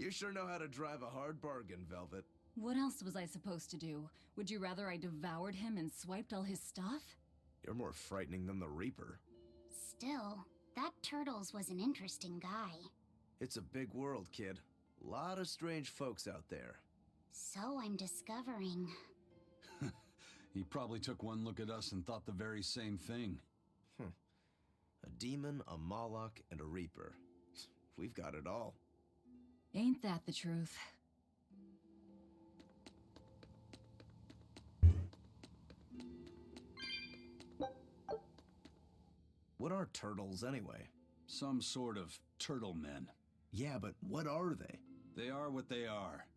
You sure know how to drive a hard bargain, Velvet. What else was I supposed to do? Would you rather I devoured him and swiped all his stuff? You're more frightening than the Reaper. Still, that Turtles was an interesting guy. It's a big world, kid. Lot of strange folks out there. So I'm discovering. He probably took one look at us and thought the very same thing. A demon, a Moloch, and a Reaper. We've got it all. Ain't that the truth? What are turtles, anyway? Some sort of turtle men. Yeah, but what are they? They are what they are.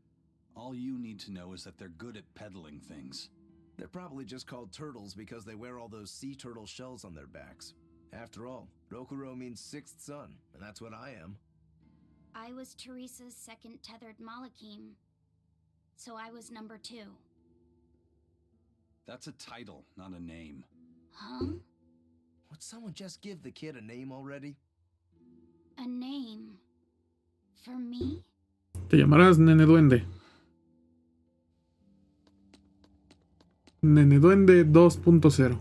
All you need to know is that they're good at peddling things. They're probably just called turtles because they wear all those sea turtle shells on their backs. After all, Rokuro means sixth son, and that's what I am. I was Teresa's second tethered Malachim, so I was number 2. That's a title, not a name. Huh? Would someone just give the kid a name already? A name? For me? Te llamarás Nene Duende. Nene Duende 2.0.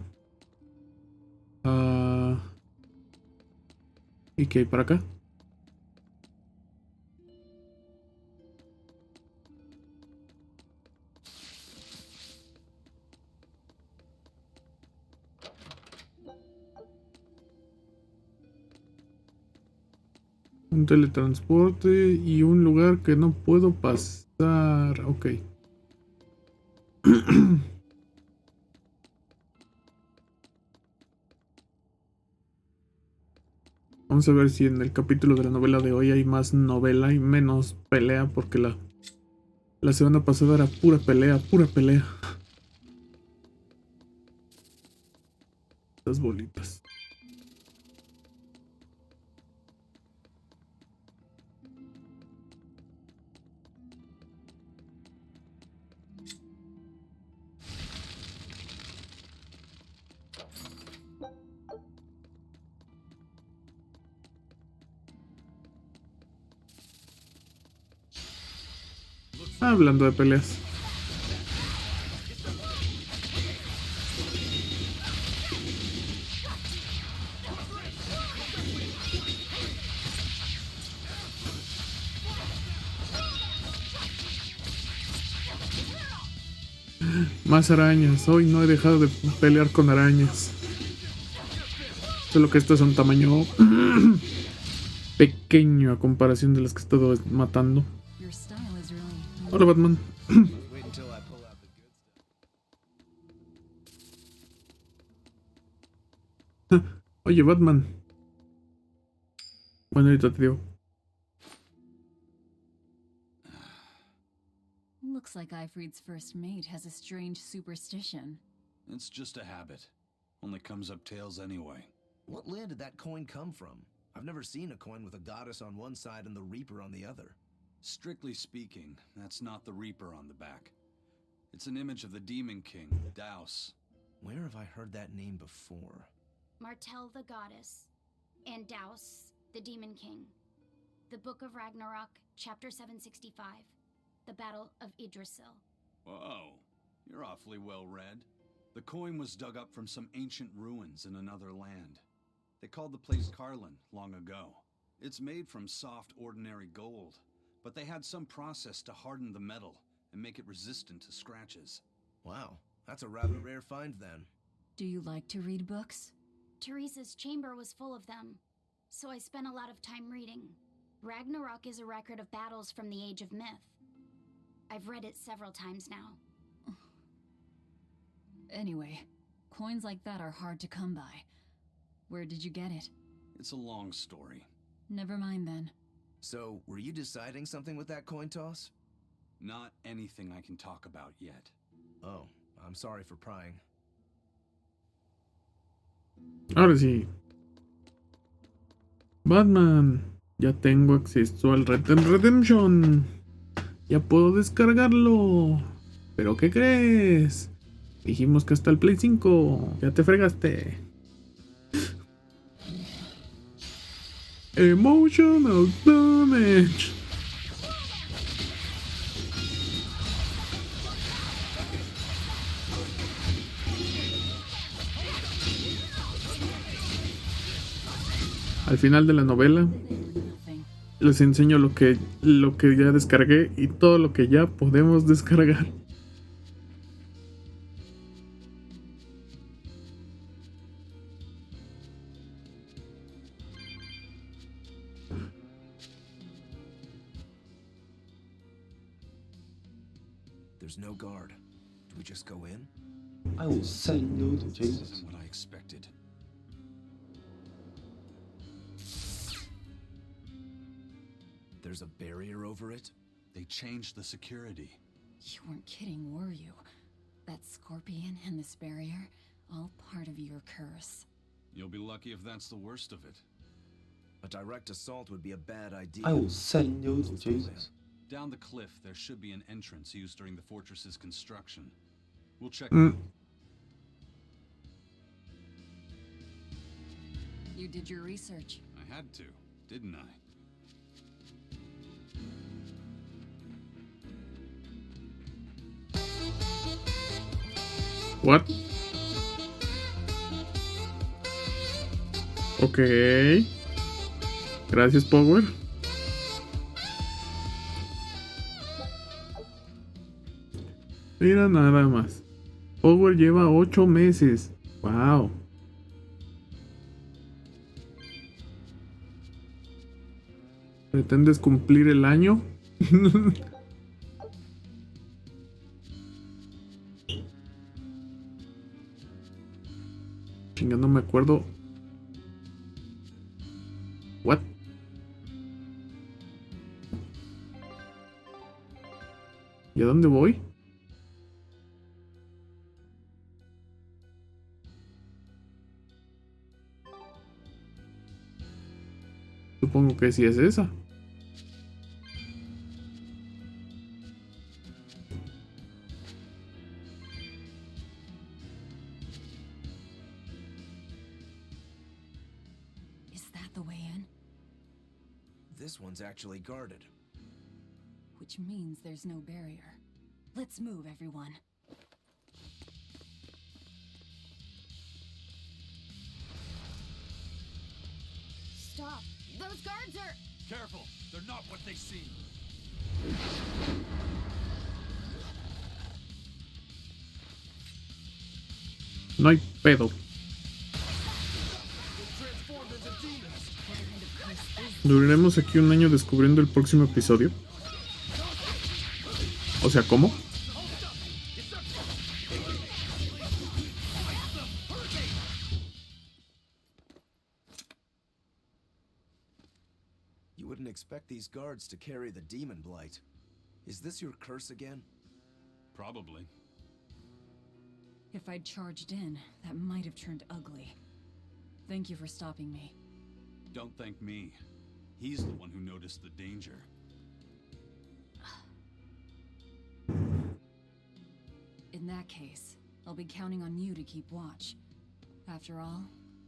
¿Y qué hay para acá? Un teletransporte y un lugar que no puedo pasar. Ok. Vamos a ver si en el capítulo de la novela de hoy hay más novela y menos pelea, porque la semana pasada era pura pelea, pura pelea. Estas bolitas. Hablando de peleas. Más arañas. Hoy no he dejado de pelear con arañas. Solo que estas son tamaño pequeño a comparación de las que he estado matando. Hola, Batman. Oye, Batman. Bueno, ahorita te digo. Looks like Ifrit's first mate has a strange superstition. It's just a habit. Only comes up tails anyway. What land did that coin come from? I've never seen a coin with a goddess on one side and the Reaper on the other. Strictly speaking, that's not the Reaper on the back. It's an image of the Demon King, Daus. Where have I heard that name before? Martel the goddess, and Daus the demon king. The Book of Ragnarok, chapter 765. The Battle of Yggdrasil. Whoa, you're awfully well read. The coin was dug up from some ancient ruins in another land. They called the place Karlin long ago. It's made from soft, ordinary gold, but they had some process to harden the metal and make it resistant to scratches. Wow, that's a rather rare find then. Do you like to read books? Teresa's chamber was full of them, so I spent a lot of time reading. Ragnarok is a record of battles from the Age of Myth. I've read it several times now. Anyway, coins like that are hard to come by. Where did you get it? It's a long story. Never mind then. So, were you deciding something with that coin toss? Not anything I can talk about yet. Oh, I'm sorry for prying. Ahora sí. Batman. Ya tengo acceso al Red Dead Redemption. Ya puedo descargarlo. ¿Pero qué crees? Dijimos que hasta el Play 5. Ya te fregaste. Emotional damage. al final de la novela Nothing. les enseño lo que ya descargué y todo lo que ya podemos descargar. There's no guard. Do we just go in? I will say no to This Jesus. isn't what I expected. There's a barrier over it? They changed the security. You weren't kidding, were you? That scorpion and this barrier, all part of your curse. You'll be lucky if that's the worst of it. A direct assault would be a bad idea. I will say no to Jesus. Down the cliff, there should be an entrance used during the fortress's construction. We'll check. You did your research. I had to, didn't I? What? Ok. Gracias, Power. Mira nada más. Power lleva 8 meses. Wow. ¿Pretendes cumplir el año? Chinga, no me acuerdo. What? ¿Y a dónde voy? Supongo que sí es esa. Is that the way in? This one's actually guarded. Which means there's no barrier. Let's move, everyone. Stop. Those guards are... Careful, they're not what they seem. No hay pedo. ¿Duraremos aquí un año descubriendo el próximo episodio? O sea, ¿cómo? You wouldn't expect these guards to carry the demon blight. Is this your curse again? Probably. If I'd charged in, that might have turned ugly. Thank you for stopping me. Don't thank me. He's the one who noticed the danger. In that case, I'll be counting on you to keep watch. After all,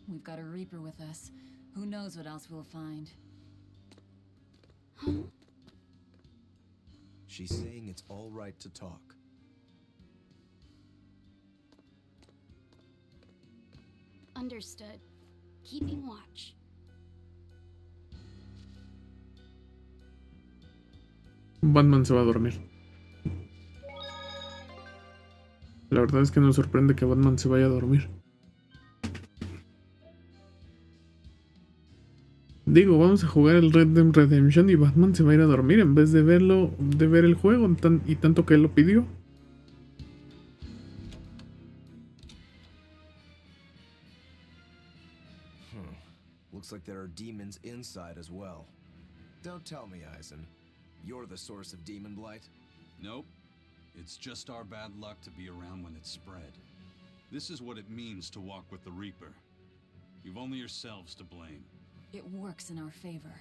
we've got a Reaper with us. Who knows what else we'll find? She's saying it's all right to talk. Understood. Keeping watch. Batman se va a dormir. La verdad es que nos sorprende que Batman se vaya a dormir. Digo, vamos a jugar el Red Dead Redemption y Batman se va a ir a dormir en vez de verlo, de ver el juego y tanto que él lo pidió. Looks like there are demons inside as well. Don't tell me, Eisen. You're the source of demon blight? Nope. It's just our bad luck to be around when it's spread. This is what it means to walk with the Reaper. You've only yourselves to blame. It works in our favor.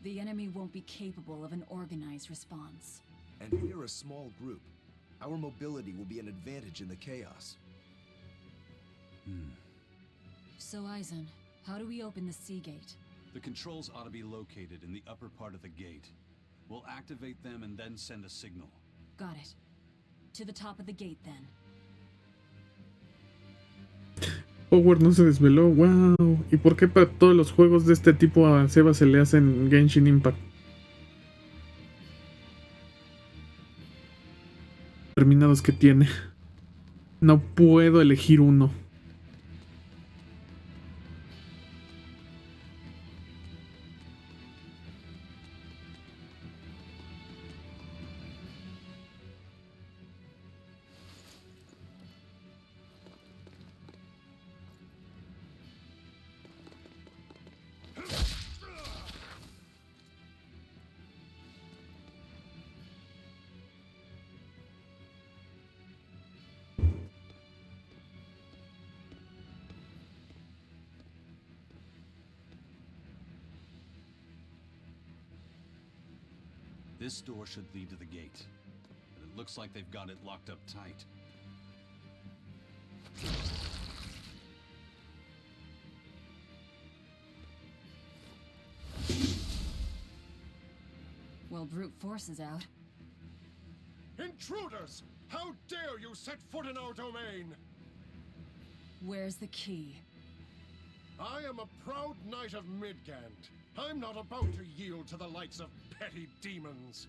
The enemy won't be capable of an organized response. And we're a small group. Our mobility will be an advantage in the chaos. So, Eisen, how do we open the sea gate? The controls ought to be located in the upper part of the gate. We'll activate them and then send a signal. Got it. To the top of the gate, then. Howard no se desveló. Wow. ¿Y por qué para todos los juegos de este tipo a Seba se le hacen Genshin Impact? Terminados que tiene. No puedo elegir uno. This door should lead to the gate, but it looks like they've got it locked up tight. Well, brute force is out. Intruders! How dare you set foot in our domain? Where's the key? I am a proud knight of Midgand. I'm not about to yield to the likes of petty demons.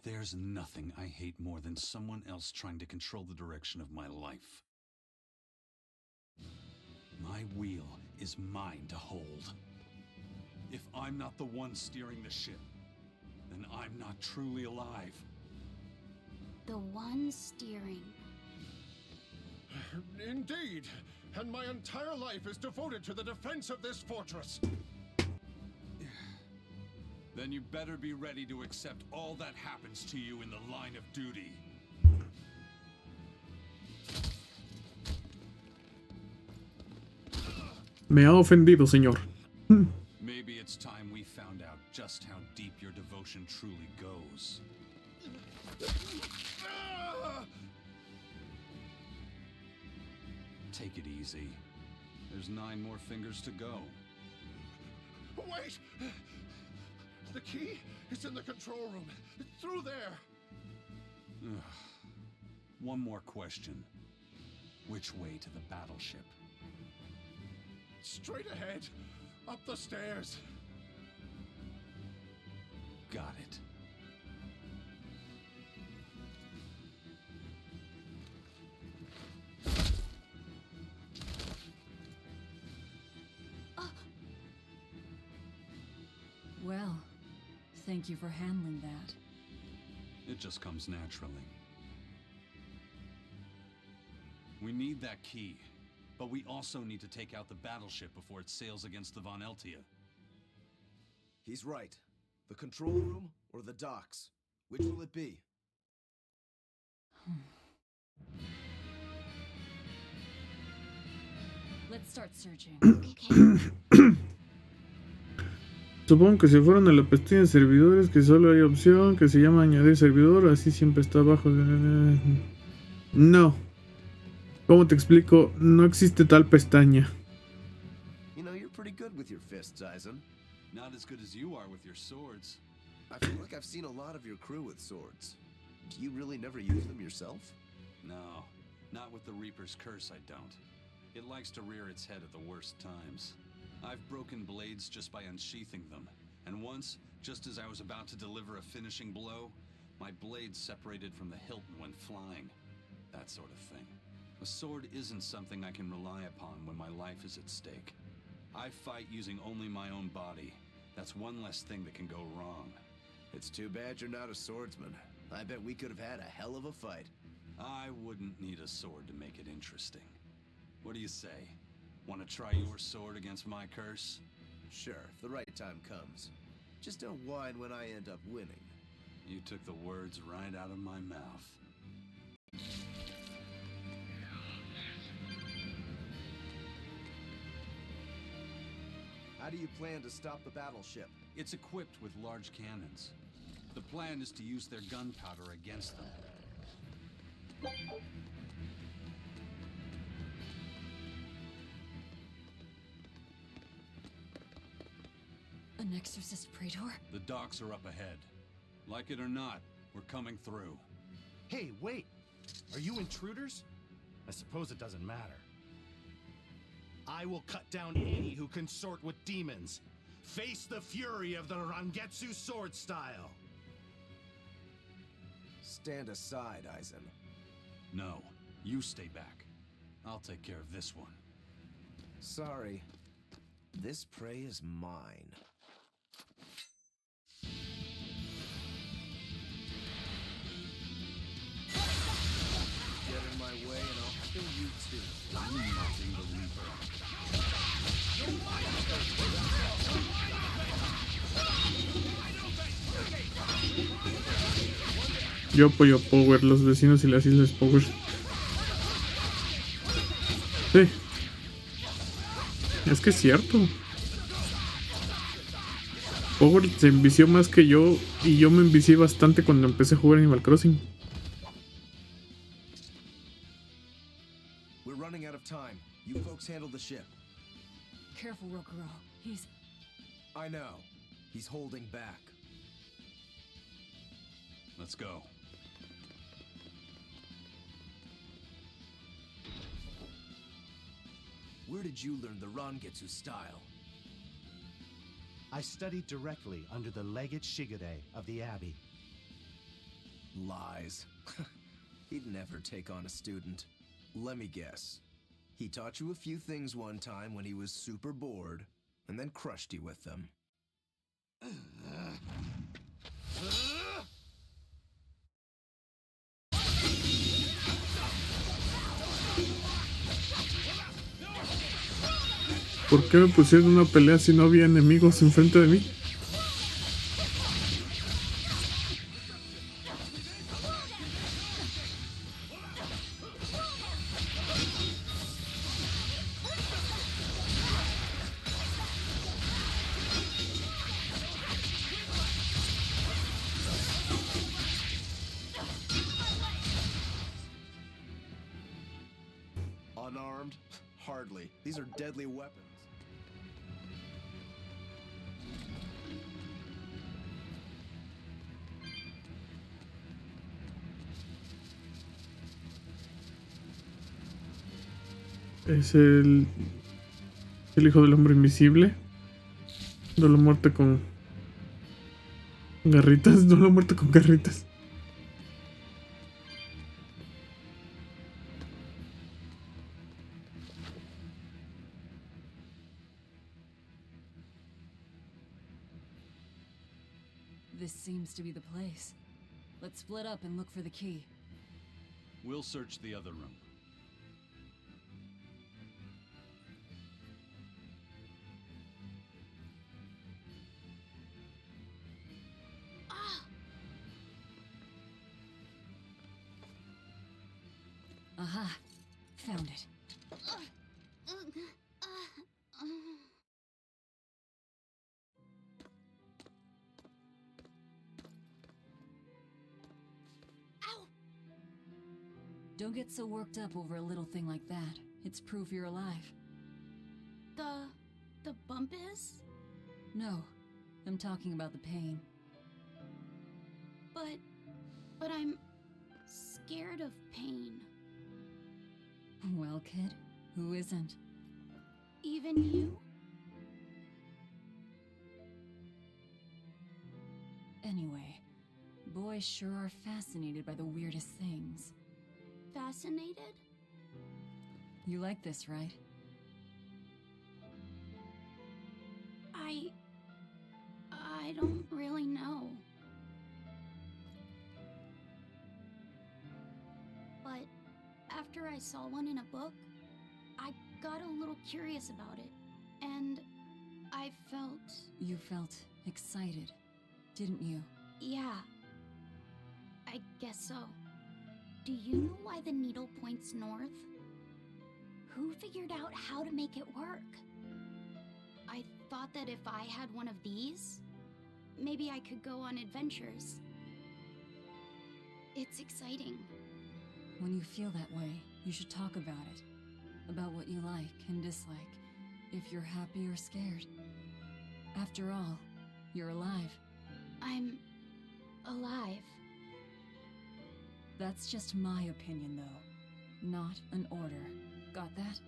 There's nothing I hate more than someone else trying to control the direction of my life. My wheel is mine to hold. If I'm not the one steering the ship, then I'm not truly alive. The one steering. Indeed, and my entire life is devoted to the defense of this fortress. Then you better be ready to accept all that happens to you in the line of duty. Me ha ofendido, señor. Maybe it's time we found out just how deep your devotion truly goes. Take it easy. There's 9 more fingers to go. Wait! The key is in the control room. It's through there. One more question. Which way to the battleship? Straight ahead. Up the stairs. Got it. Well, thank you for handling that. It just comes naturally. We need that key, but we also need to take out the battleship before it sails against the Von Eltia. He's right. The control room or the docks? Which will it be? Let's start searching. Okay. Supongo que se fueron a la pestaña de servidores, que solo hay opción que se llama añadir servidor, así siempre está abajo. No. ¿Cómo te explico? No existe tal pestaña. You know, you're pretty good with your fists, Eisen. Not as good as you are with your swords. I feel like I've seen a lot of your crew with swords. Do you really never use them yourself? No, not with the Reaper's curse, I don't. It likes to rear its head at the worst times. I've broken blades just by unsheathing them, and once, just as I was about to deliver a finishing blow, my blade separated from the hilt and went flying. That sort of thing. A sword isn't something I can rely upon when my life is at stake. I fight using only my own body. That's one less thing that can go wrong. It's too bad you're not a swordsman. I bet we could have had a hell of a fight. I wouldn't need a sword to make it interesting. What do you say? Want to try your sword against my curse? Sure, if the right time comes. Just don't whine when I end up winning. You took the words right out of my mouth. How do you plan to stop the battleship? It's equipped with large cannons. The plan is to use their gunpowder against them. An exorcist praetor? The docks are up ahead. Like it or not, we're coming through. Hey, wait! Are you intruders? I suppose it doesn't matter. I will cut down any who consort with demons. Face the fury of the Rangetsu sword style. Stand aside, Aizen. No, you stay back. I'll take care of this one. Sorry. This prey is mine. Get in my way and I'll kill you too. I'm nothing the Reaper. Yo apoyo a Power, los vecinos y las islas Power. Sí. Es que es cierto. Power se envició más que yo y yo me envicié bastante cuando empecé a jugar Animal Crossing. We're running out of time. You folks handle the ship. Careful, Rokuro. He's... I know. He's holding back. Let's go. Where did you learn the Rangetsu style? I studied directly under the Legate Shigure of the Abbey. Lies. He'd never take on a student. Let me guess. He taught you a few things one time when he was super bored, and then crushed you with them. ¿Por qué me pusieron una pelea si no había enemigos enfrente de mí? Unarmed? Hardly. These are deadly weapons. Es el hijo del hombre invisible. No la muerte con garritas. No la muerte con garritas. This seems to be the place. Let's split up and look for the key. We'll search the other room. Aha! Found it. Ow! Don't get so worked up over a little thing like that. It's proof you're alive. The bump is? No, I'm talking about the pain. But I'm scared of pain. Well, kid, who isn't? Even you? Anyway, boys sure are fascinated by the weirdest things. Fascinated? You like this, right? I don't really know. But after I saw one in a book, I got a little curious about it, and I felt... You felt excited, didn't you? Yeah. I guess so. Do you know why the needle points north? Who figured out how to make it work? I thought that if I had one of these, maybe I could go on adventures. It's exciting. When you feel that way, you should talk about it. About what you like and dislike, if you're happy or scared. After all, you're alive. I'm alive. That's just my opinion, though. Not an order. Got that?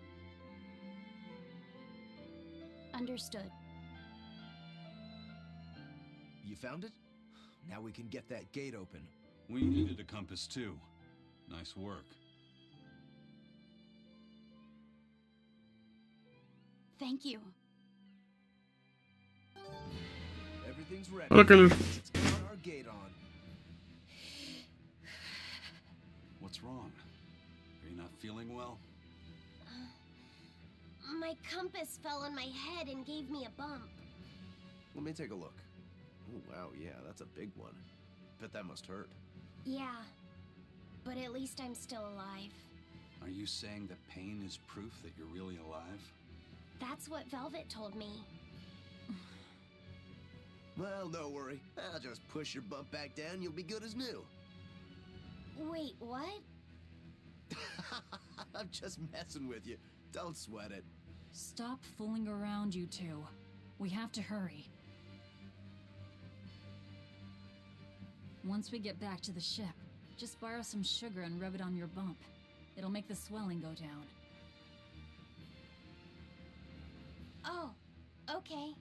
Understood. You found it? Now we can get that gate open. We needed a compass too. Nice work. Thank you. Everything's ready. Hola, Keller. Let's get our gate on. What's wrong? Are you not feeling well? My compass fell on my head and gave me a bump. Let me take a look. Oh, wow, yeah, that's a big one. Bet that must hurt. Yeah, but at least I'm still alive. Are you saying that pain is proof that you're really alive? That's what Velvet told me. Well, don't worry. I'll just push your bump back down, you'll be good as new. Wait, what? I'm just messing with you. Don't sweat it. Stop fooling around, you two. We have to hurry. Once we get back to the ship, just borrow some sugar and rub it on your bump. It'll make the swelling go down. Oh, okay.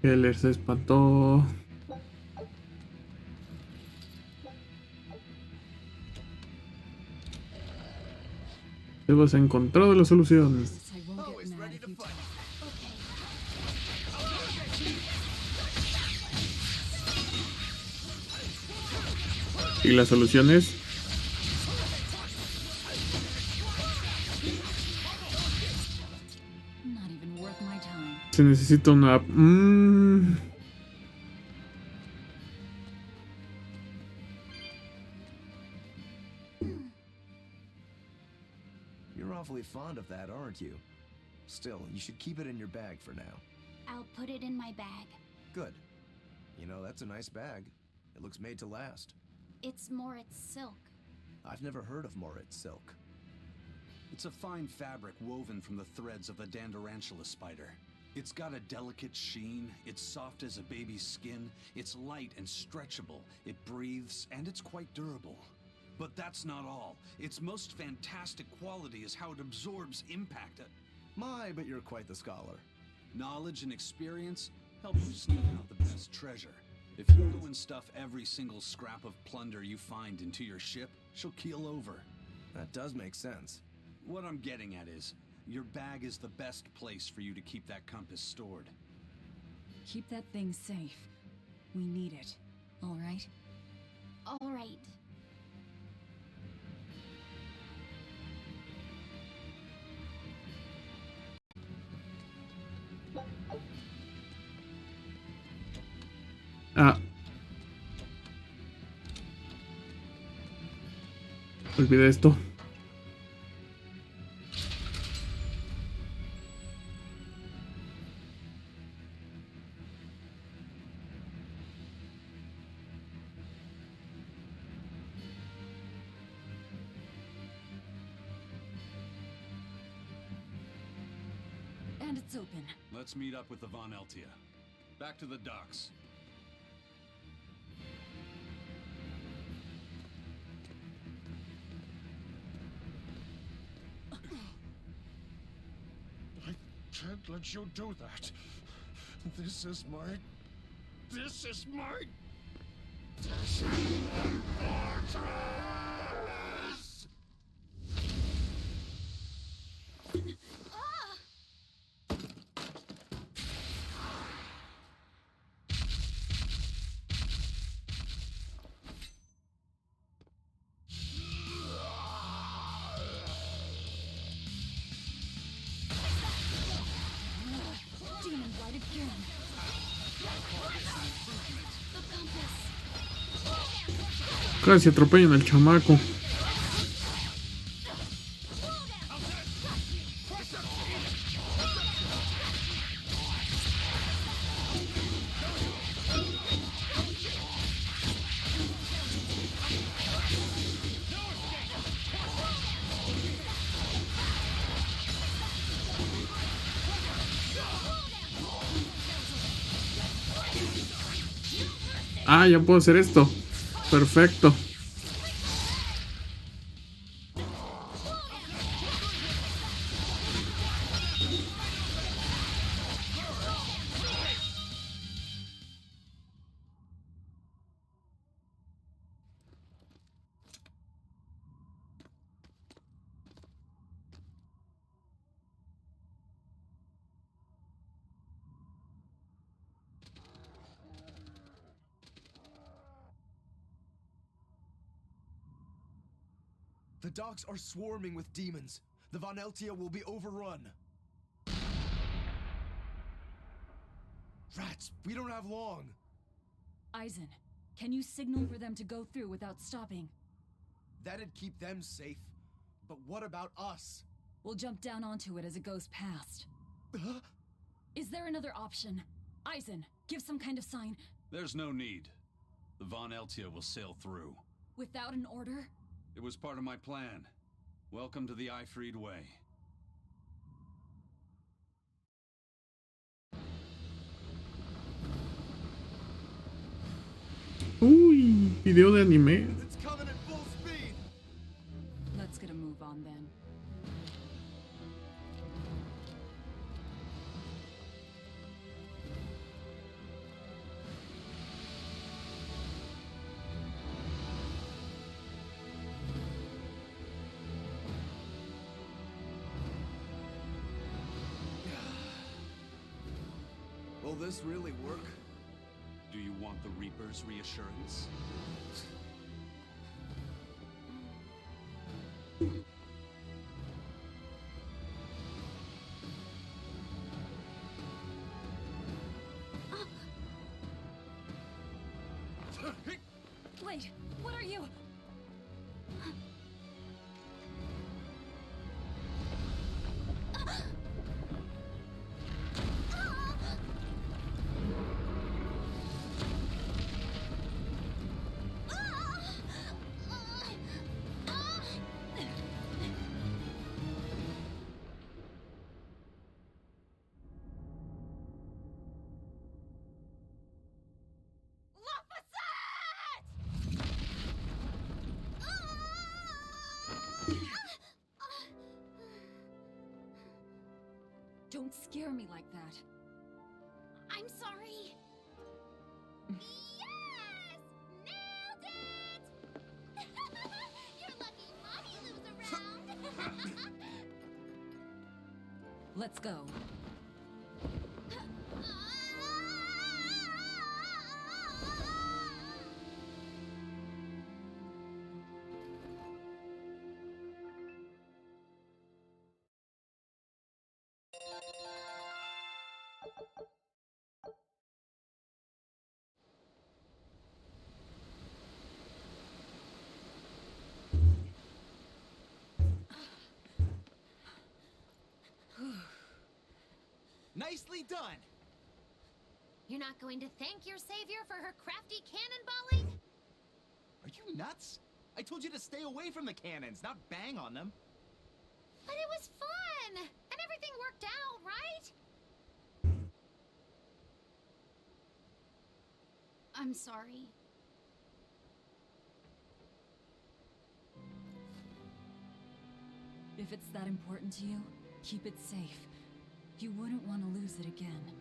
Keller se espantó. Hemos encontrado la solución. I won't get Always mad ready if to you fight. Y la solución es... Not even worth my time. Se necesita una... You're awfully fond of that, aren't you? Still, you should keep it in your bag for now. I'll put it in my bag. Good. You know, that's a nice bag. It looks made to last. It's Moritz silk. I've never heard of Moritz silk. It's a fine fabric woven from the threads of the Dandarantula spider. It's got a delicate sheen, it's soft as a baby's skin, it's light and stretchable, it breathes, and it's quite durable. But that's not all. Its most fantastic quality is how it absorbs impact. My, but you're quite the scholar. Knowledge and experience help you sneak out the best treasure. If you go and stuff every single scrap of plunder you find into your ship, she'll keel over. That does make sense. What I'm getting at is, your bag is the best place for you to keep that compass stored. Keep that thing safe. We need it. All right? All right. Ah. Olvidé esto. And it's open. Let's meet up with the Von Eltia. Back to the docks. I can't let you do that. This is my fortress! Demon blight again. Casi atropellan al chamaco. Ah, ya puedo hacer esto. Perfecto. The docks are swarming with demons. The Von Eltia will be overrun. Rats, we don't have long. Eisen, can you signal for them to go through without stopping? That'd keep them safe. But what about us? We'll jump down onto it as it goes past. Is there another option? Eisen, give some kind of sign. There's no need. The Von Eltia will sail through. Without an order? It was part of my plan. Welcome to the Eifried Way. Uy, video de anime. It's coming at full speed. Let's get a move on then. Will this really work? Do you want the Reaper's reassurance? Wait, what are you? Don't scare me like that. I'm sorry. Yes! Nailed it! You're lucky Mommy Lou's around. Let's go. Nicely done! You're not going to thank your savior for her crafty cannonballing? Are you nuts? I told you to stay away from the cannons, not bang on them. But it was fun! And everything worked out, right? I'm sorry. If it's that important to you, keep it safe. You wouldn't want to lose it again.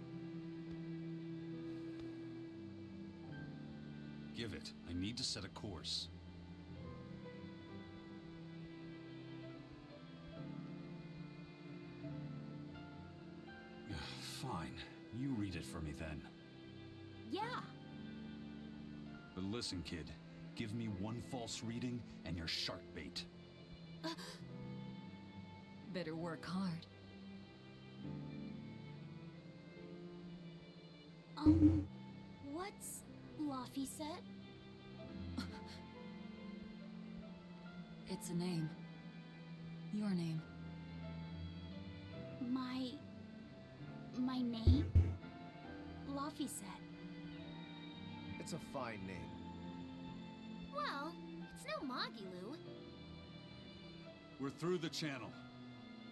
Give it. I need to set a course. Fine. You read it for me then. Yeah. But listen, kid. Give me one false reading and you're shark bait. Better work hard. What's Laphicet? It's a name. Your name. My name? Laphicet. It's a fine name. Well, it's no Magilou. We're through the channel.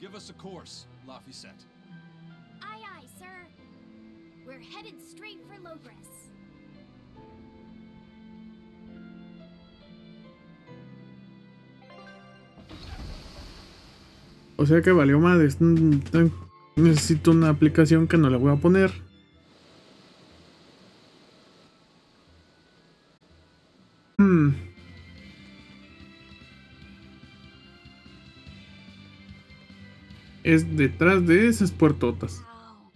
Give us a course, Laphicet. Aye, aye, sir. We're headed straight for Logres. O sea que valió madres. Necesito una aplicación que no le voy a poner. Es detrás de esas puertotas. Wow.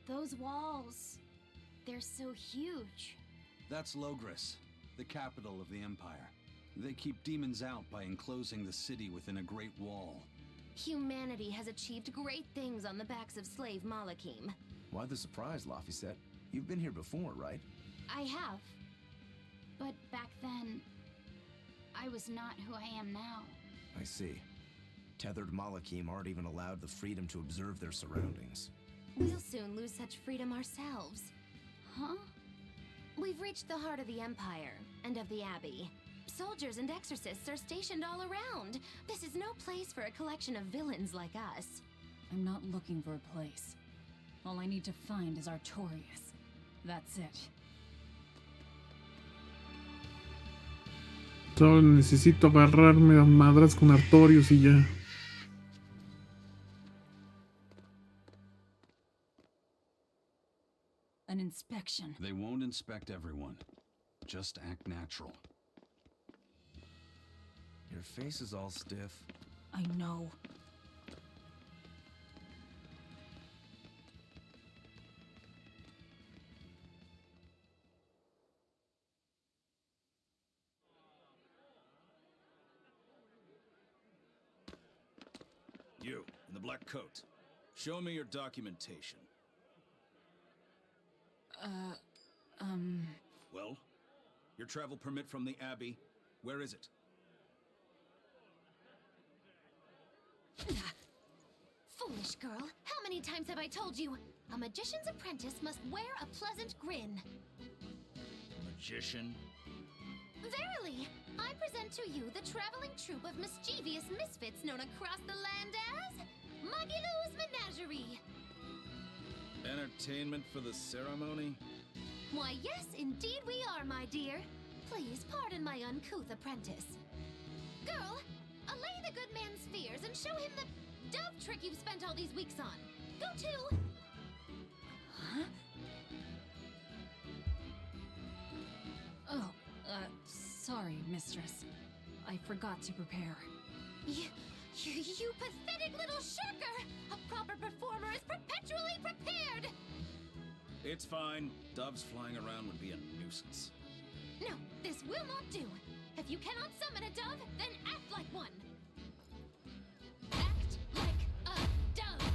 Those walls. They're so huge. That's Logres, the capital of the Empire. They keep demons out by enclosing the city within a great wall. Humanity has achieved great things on the backs of slave Malakim. Why the surprise, Laphicet? You've been here before, right? I have. But back then, I was not who I am now. I see. Tethered Malakim aren't even allowed the freedom to observe their surroundings. We'll soon lose such freedom ourselves. Huh? We've reached the heart of the Empire, and of the Abbey. Soldiers and exorcists are stationed all around. This is no place for a collection of villains like us. I'm not looking for a place. All I need to find is Artorias. That's it. Solo necesito agarrarme a madras con Artorius y ya. An inspection. They won't inspect everyone. Just act natural. Your face is all stiff. I know. You, in the black coat. Show me your documentation. Well? Your travel permit from the Abbey, where is it? Foolish girl, how many times have I told you? A magician's apprentice must wear a pleasant grin. Magician? Verily, I present to you the traveling troupe of mischievous misfits known across the land as Magilou's Menagerie. Entertainment for the ceremony? Why, yes, indeed we are, my dear. Please pardon my uncouth apprentice. Girl, allay the good man's fears and show him the dove trick you've spent all these weeks on. Go to... Huh? Oh, sorry, mistress. I forgot to prepare. You pathetic little shirker! A proper performer is perpetually prepared! It's fine. Doves flying around would be a nuisance. No, this will not do. If you cannot summon a dove, then act like one. Act like a dove.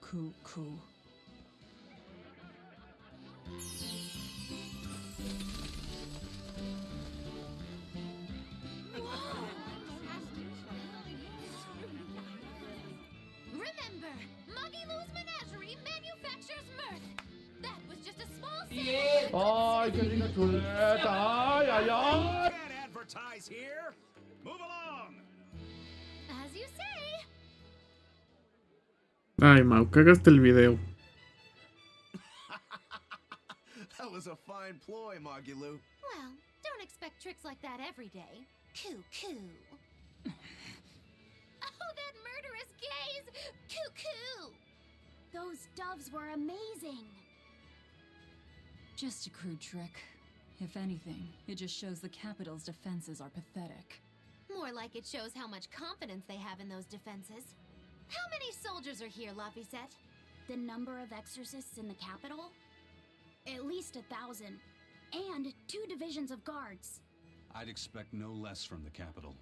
Cool. Remember, Magilou's Menagerie manufactures mirth. That was just a small Can't advertise here. Move along. As you say. Ay, Mau, cagaste el video. That was a fine ploy, Magilou. Well, don't expect tricks like that every day. Coo. Oh, that murderous gaze! Coo. Those doves were amazing. Just a crude trick. If anything, it just shows the capital's defenses are pathetic. More like it shows how much confidence they have in those defenses. How many soldiers are here, Laphicet? The number of exorcists in the capital? At least 1,000. And 2 divisions of guards. I'd expect no less from the capital.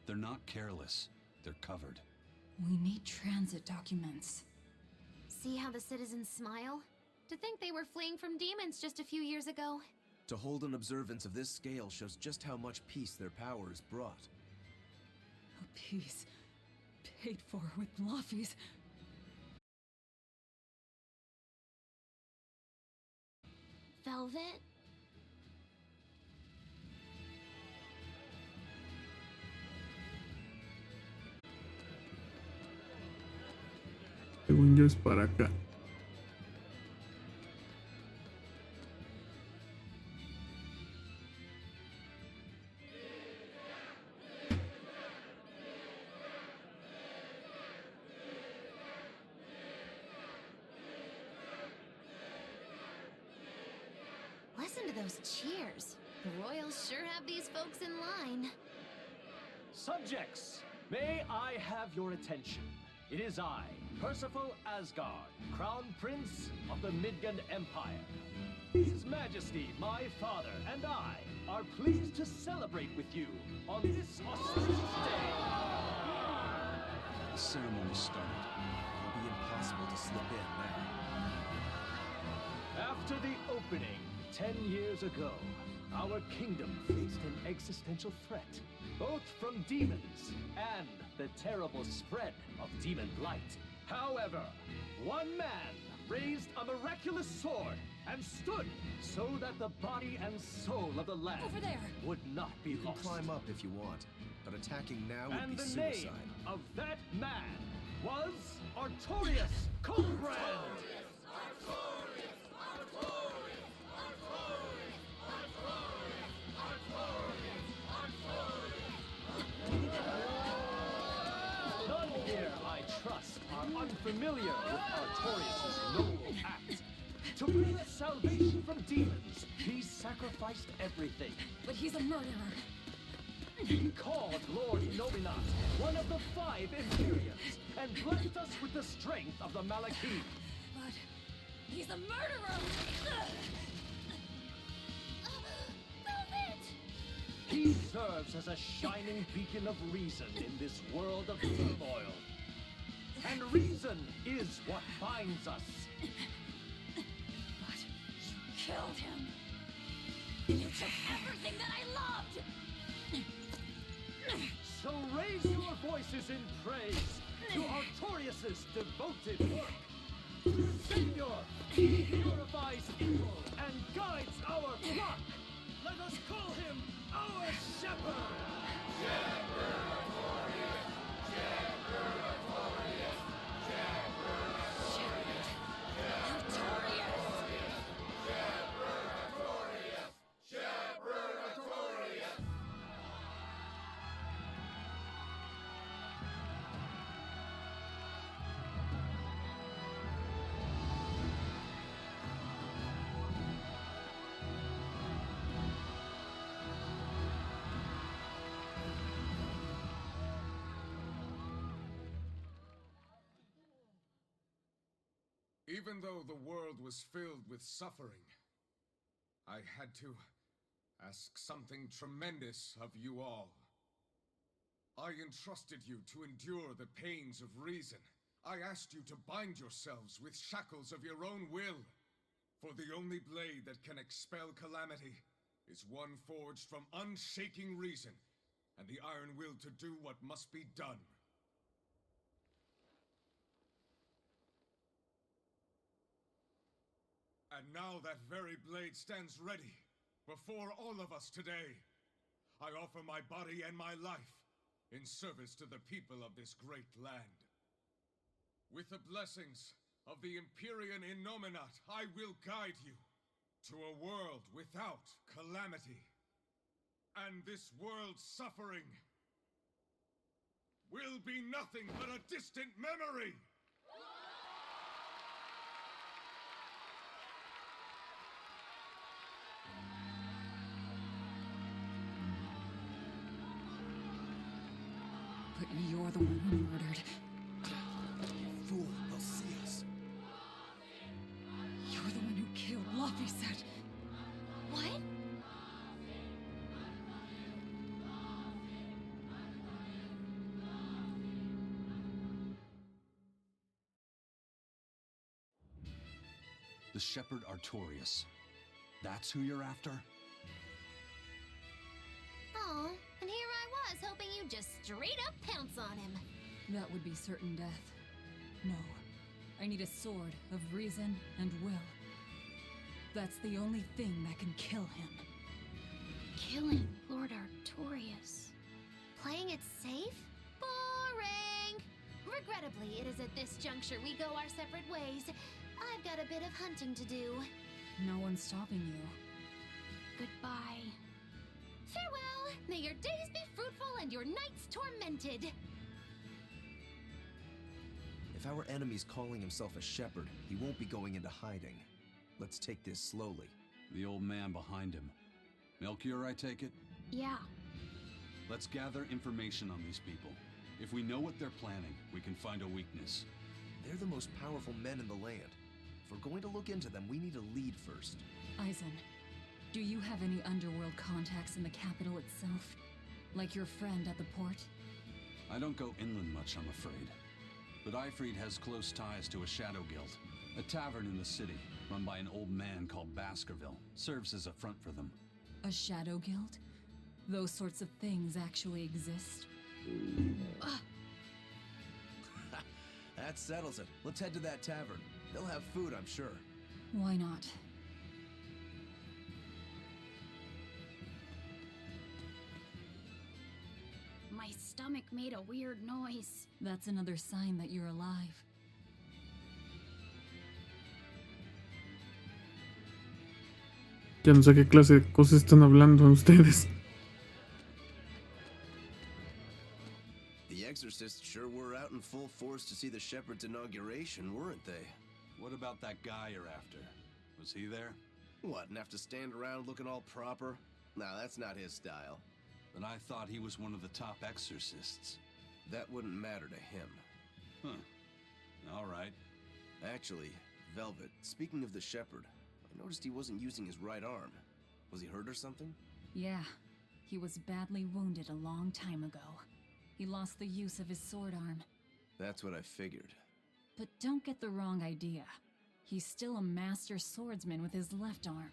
They're not careless. They're covered. We need transit documents. See how the citizens smile? To think they were fleeing from demons just a few years ago. To hold an observance of this scale shows just how much peace their powers brought. A piece paid for with Laffy's. Velvet? Según yo es para acá. Listen to those cheers. The royals sure have these folks in line. Subjects, may I have your attention? It is I, Percival Asgard, Crown Prince of the Midgard Empire. His Majesty, my father, and I are pleased to celebrate with you on this auspicious day. The ceremony started. It'll be impossible to slip in now. After the opening 10 years ago, our kingdom faced an existential threat, both from demons and the terrible spread of demon blight. However, one man raised a miraculous sword and stood so that the body and soul of the land Over there. would not be You can lost. climb up if you want, but attacking now would And be the suicide. name of that man was Artorius Coldbrand. None here, I trust, are unfamiliar with Artorius' noble act. To bring salvation from demons, he sacrificed everything. But he's a murderer. He called Lord Nominat one of the 5 Imperiums and blessed us with the strength of the Malachim. But he's a murderer! He serves as a shining beacon of reason in this world of turmoil. And reason is what binds us. But you killed him. You took everything that I loved! So raise your voices in praise to Artorius' devoted work. Savior, he purifies evil and guides our flock. Let us call him our shepherd. Shepherd Artorius, Shepherd Artorius, Shepherd Artorius, Shepherd Artorius. Even though the world was filled with suffering, I had to ask something tremendous of you all. I entrusted you to endure the pains of reason. I asked you to bind yourselves with shackles of your own will. For the only blade that can expel calamity is one forged from unshaking reason and the iron will to do what must be done. And now that very blade stands ready before all of us today. I offer my body and my life in service to the people of this great land. With the blessings of the Empyrean Innominat, I will guide you to a world without calamity. And this world's suffering will be nothing but a distant memory! But you're the one who murdered. Fool, they'll see us. You're the one who killed Laphicet. What? The Shepherd Artorius. That's who you're after? Oh, and here I was hoping you'd just straight up pounce on him. That would be certain death. No. I need a sword of reason and will. That's the only thing that can kill him. Killing Lord Artorius. Playing it safe? Boring! Regrettably, it is at this juncture we go our separate ways. I've got a bit of hunting to do. No one's stopping you. Goodbye. Farewell! May your days be fruitful and your nights tormented! If our enemy's calling himself a shepherd, he won't be going into hiding. Let's take this slowly. The old man behind him. Melchior, I take it? Yeah. Let's gather information on these people. If we know what they're planning, we can find a weakness. They're the most powerful men in the land. we're going to look into them, we need a lead first. Eisen, do you have any underworld contacts in the capital itself? Like your friend at the port? I don't go inland much, I'm afraid. But Eifried has close ties to a shadow guild. A tavern in the city, run by an old man called Baskerville, serves as a front for them. A shadow guild? Those sorts of things actually exist? That settles it. Let's head to that tavern. They'll have food, I'm sure. Why not? My stomach made a weird noise. That's another sign that you're alive. Ya no sé qué clase de cosas están hablando ustedes. The exorcists sure were out in full force to see the Shepherd's inauguration, weren't they? What about that guy you're after? Was he there? What, and have to stand around looking all proper? Nah, that's not his style. But I thought he was one of the top exorcists. That wouldn't matter to him. Huh. All right. Actually, Velvet, speaking of the Shepherd, I noticed he wasn't using his right arm. Was he hurt or something? Yeah, he was badly wounded a long time ago. He lost the use of his sword arm. That's what I figured. But don't get the wrong idea. He's still a master swordsman with his left arm.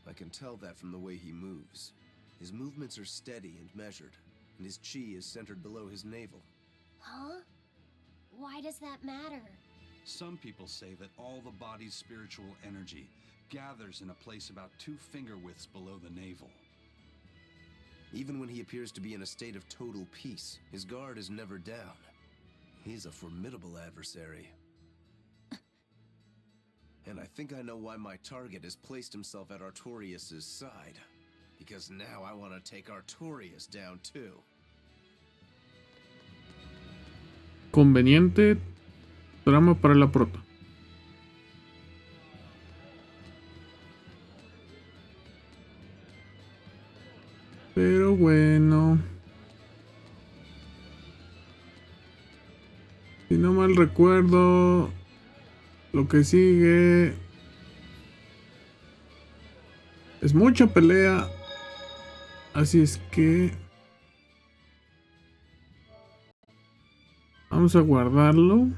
I can tell that from the way he moves. His movements are steady and measured, and his chi is centered below his navel. Huh? Why does that matter? Some people say that all the body's spiritual energy gathers in a place about 2 finger widths below the navel. Even when he appears to be in a state of total peace, his guard is never down. He's a formidable adversary. And I think I know why my target has placed himself at Artorias' side. Because now I want to take Artorias down too. Conveniente trama para la prota. Pero bueno. Si no mal recuerdo, lo que sigue es mucha pelea. Así es que vamos a guardarlo.